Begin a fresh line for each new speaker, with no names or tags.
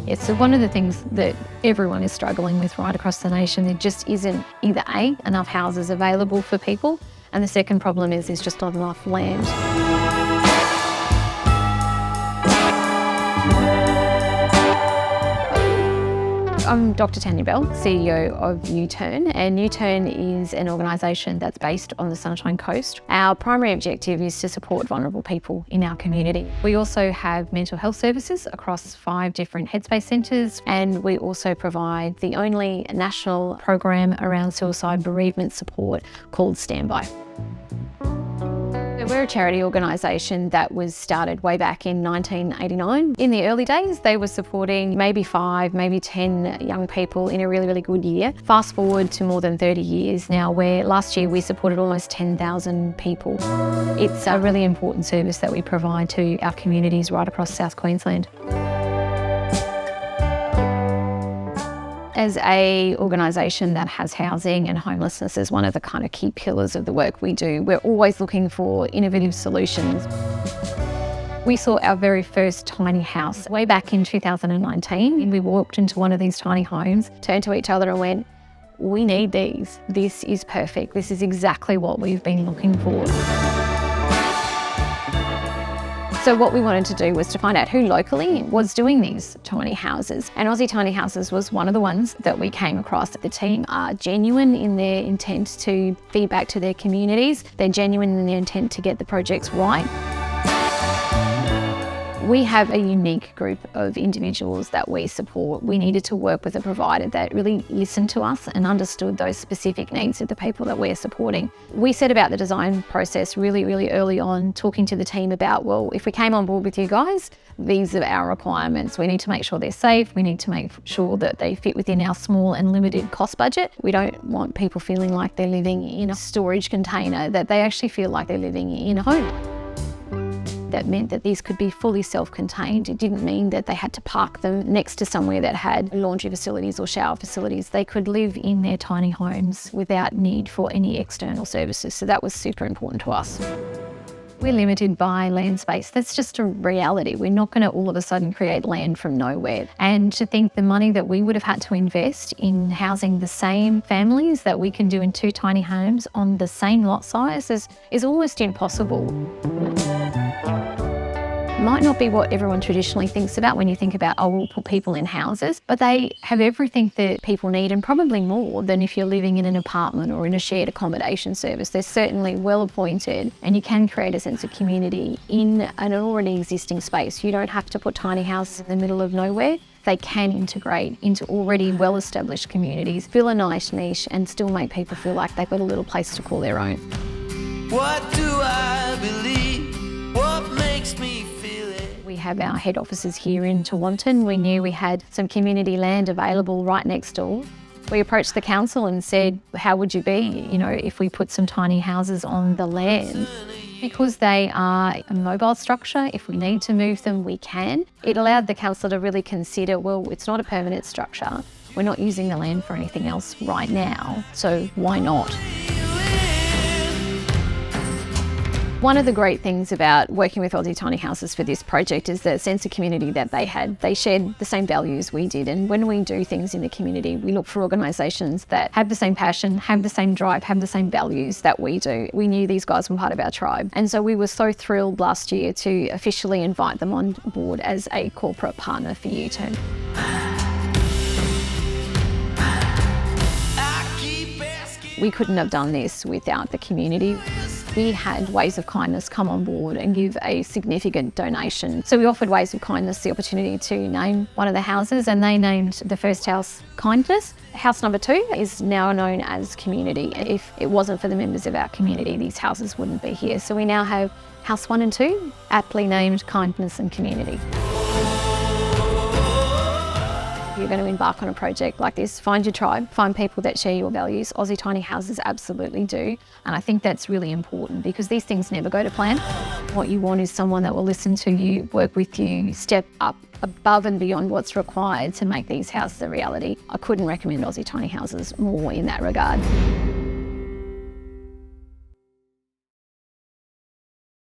Yes, so one of the things that everyone is struggling with right across the nation, there just isn't either A, enough houses available for people, and the second problem is there's just not enough land. I'm Dr. Tanya Bell, CEO of UTurn, and UTurn is an organisation that's based on the Sunshine Coast. Our primary objective is to support vulnerable people in our community. We also have mental health services across 5 different Headspace centres, and we also provide the only national program around suicide bereavement support called Standby. We're a charity organisation that was started way back in 1989. In the early days, they were supporting maybe 5, maybe 10 young people in a really, really good year. Fast forward to more than 30 years now, where last year we supported almost 10,000 people. It's a really important service that we provide to our communities right across South Queensland. As an organisation that has housing and homelessness as one of the kind of key pillars of the work we do, we're always looking for innovative solutions. We saw our very first tiny house way back in 2019, and we walked into one of these tiny homes, turned to each other and went, "We need these. This is perfect. This is exactly what we've been looking for." So what we wanted to do was to find out who locally was doing these tiny houses. And Aussie Tiny Houses was one of the ones that we came across. The team are genuine in their intent to feed back to their communities. They're genuine in their intent to get the projects right. We have a unique group of individuals that we support. We needed to work with a provider that really listened to us and understood those specific needs of the people that we're supporting. We set about the design process really, really early on, talking to the team about, well, if we came on board with you guys, these are our requirements. We need to make sure they're safe. We need to make sure that they fit within our small and limited cost budget. We don't want people feeling like they're living in a storage container, that they actually feel like they're living in a home. That meant that these could be fully self-contained. It didn't mean that they had to park them next to somewhere that had laundry facilities or shower facilities. They could live in their tiny homes without need for any external services. So that was super important to us. We're limited by land space. That's just a reality. We're not going to all of a sudden create land from nowhere. And to think the money that we would have had to invest in housing the same families that we can do in 2 tiny homes on the same lot size is almost impossible. Might not be what everyone traditionally thinks about when you think about, oh, we'll put people in houses, but they have everything that people need and probably more than if you're living in an apartment or in a shared accommodation service. They're certainly well appointed, and you can create a sense of community in an already existing space. You don't have to put tiny houses in the middle of nowhere. They can integrate into already well-established communities, fill a nice niche, and still make people feel like they've got a little place to call their own.
What do I believe? What makes me feel it?
We have our head offices here in Tewantin. We knew we had some community land available right next door. We approached the council and said, how would you be, if we put some tiny houses on the land? Because they are a mobile structure, if we need to move them, we can. It allowed the council to really consider, well, it's not a permanent structure. We're not using the land for anything else right now, so why not? One of the great things about working with Aussie Tiny Houses for this project is the sense of community that they had. They shared the same values we did, and when we do things in the community, we look for organisations that have the same passion, have the same drive, have the same values that we do. We knew these guys were part of our tribe, and so we were so thrilled last year to officially invite them on board as a corporate partner for UTurn. We couldn't have done this without the community. We had Ways of Kindness come on board and give a significant donation. So we offered Ways of Kindness the opportunity to name one of the houses, and they named the first house Kindness. House number 2 is now known as Community. If it wasn't for the members of our community, these houses wouldn't be here. So we now have House 1 and 2, aptly named Kindness and Community. If you're going to embark on a project like this, find your tribe, find people that share your values. Aussie Tiny Houses absolutely do. And I think that's really important because these things never go to plan. What you want is someone that will listen to you, work with you, step up above and beyond what's required to make these houses a reality. I couldn't recommend Aussie Tiny Houses more in that regard.